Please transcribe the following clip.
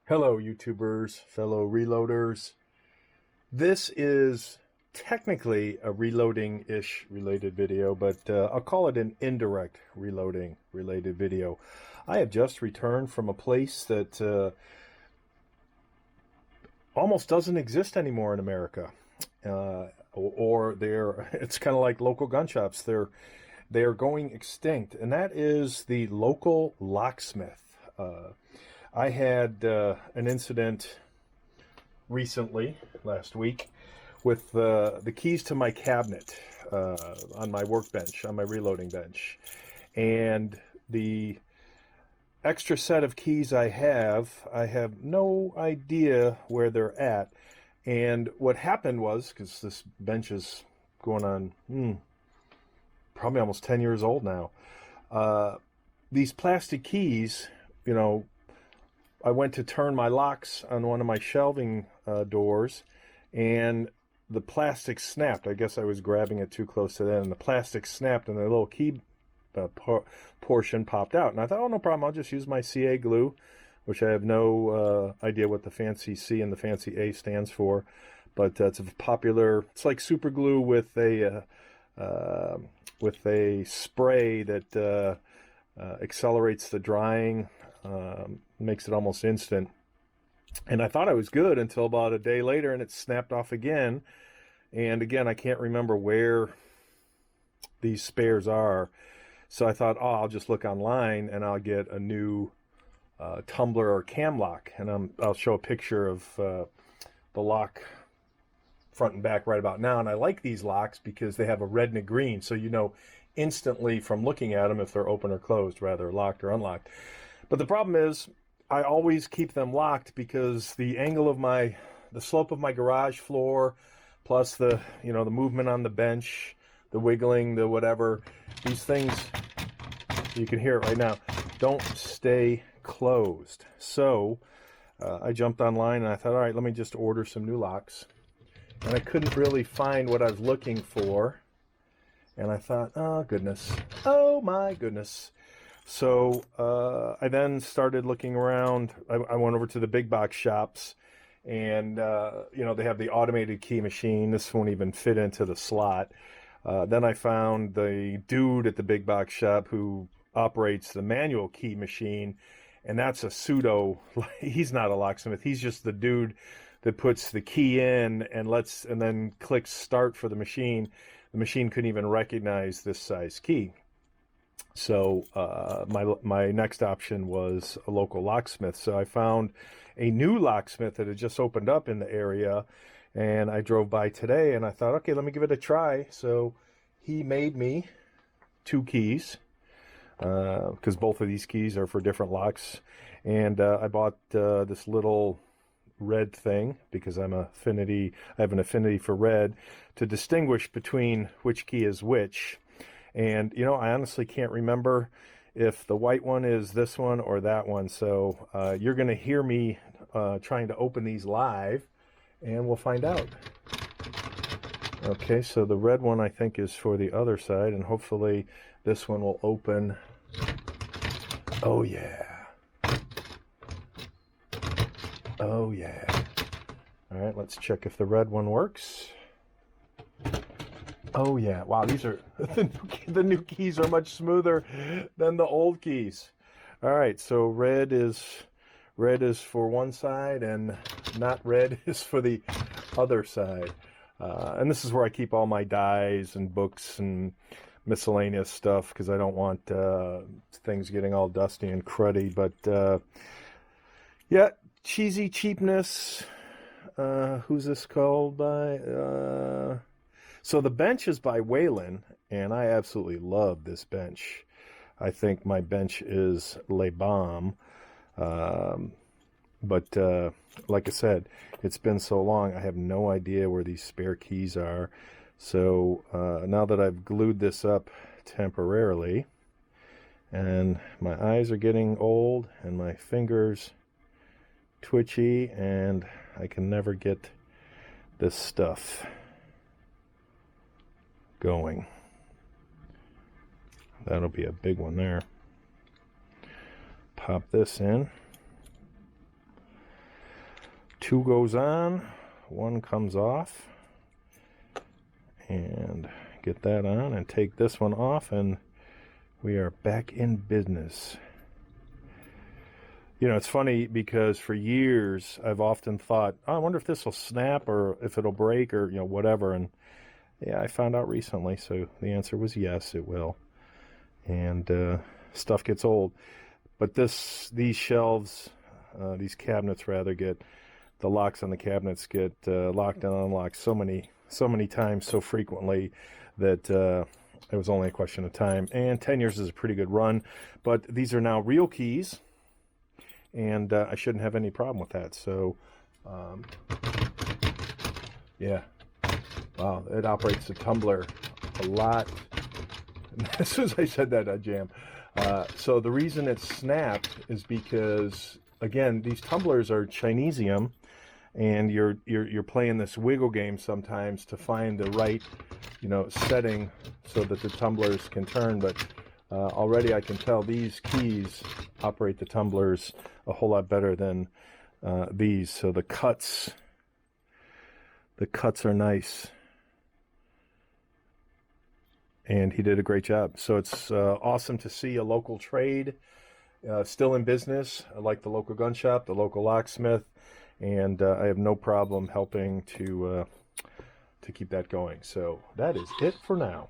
Hello, YouTubers, fellow reloaders. This is technically a reloading-ish related video, but I'll call it an indirect reloading related video. I have just returned from a place that almost doesn't exist anymore in America. Or it's kind of like local gun shops. They are going extinct, and that is the local locksmith. I had an incident recently, last week, with the keys to my cabinet on my workbench, on my reloading bench. And the extra set of keys I have no idea where they're at. And what happened was, because this bench is going on probably almost 10 years old now, these plastic keys, I went to turn my locks on one of my shelving doors, and the plastic snapped. I guess I was grabbing it too close to that, and the plastic snapped, and the little key portion popped out. And I thought, oh, no problem. I'll just use my CA glue, which I have no idea what the fancy C and the fancy A stands for, but it's a popular. It's like super glue with a spray that accelerates the drying. Makes it almost instant. And I thought I was good until about a day later, and it snapped off again. And again, I can't remember where these spares are. So I thought, oh, I'll just look online and I'll get a new tumbler or cam lock. And I'll show a picture of the lock front and back right about now. And I like these locks because they have a red and a green. So you know instantly from looking at them if they're open or closed, rather locked or unlocked. But the problem is, I always keep them locked because the angle of the slope of my garage floor, plus the movement on the bench, the wiggling, the whatever, these things, you can hear it right now, don't stay closed. So I jumped online and I thought, all right, let me just order some new locks. And I couldn't really find what I was looking for. And I thought, oh goodness, oh my goodness. So I then started looking around. I went over to the big box shops, and they have the automated key machine. This won't even fit into the slot. Then I found the dude at the big box shop who operates the manual key machine, and that's a pseudo. He's not a locksmith. He's just the dude that puts the key in and then clicks start for the machine. The machine couldn't even recognize this size key. So my next option was a local locksmith. So I found a new locksmith that had just opened up in the area, and I drove by today and I thought, okay, let me give it a try. So he made me 2 keys because both of these keys are for different locks. And I bought this little red thing because I have an affinity for red to distinguish between which key is which. And, I honestly can't remember if the white one is this one or that one. So you're going to hear me trying to open these live, and we'll find out. Okay, so the red one I think is for the other side, and hopefully this one will open. Oh, yeah. Oh, yeah. All right, let's check if the red one works. Oh yeah, wow, these are the new keys are much smoother than the old keys. All right, so red is for one side and not red is for the other side. And this is where I keep all my dies and books and miscellaneous stuff because I don't want things getting all dusty and cruddy. But yeah, cheesy cheapness. Who's this called by? So the bench is by Whalen, and I absolutely love this bench. I think my bench is le bomb. But like I said, it's been so long, I have no idea where these spare keys are. So now that I've glued this up temporarily, and my eyes are getting old, and my fingers twitchy, and I can never get this stuff going. That'll be a big one there. Pop this in. 2 goes on, 1 comes off, and get that on and take this one off, and we are back in business. You know, it's funny because for years I've often thought, oh, I wonder if this will snap or if it'll break or, you know, whatever. And yeah, I found out recently. So the answer was yes, it will. And stuff gets old. But these shelves, these cabinets rather, get the locks on the cabinets get locked and unlocked so many times, so frequently that it was only a question of time. And 10 years is a pretty good run. But these are now real keys. And I shouldn't have any problem with that. So, yeah. Wow, it operates the tumbler a lot. As soon as I said that, I jammed. So the reason it snapped is because, again, these tumblers are Chinesium, and you're playing this wiggle game sometimes to find the right, you know, setting so that the tumblers can turn. But already I can tell these keys operate the tumblers a whole lot better than these. So the cuts are nice, and he did a great job. So it's awesome to see a local trade still in business, like the local gun shop, the local locksmith, and I have no problem helping to keep that going. So that is it for now.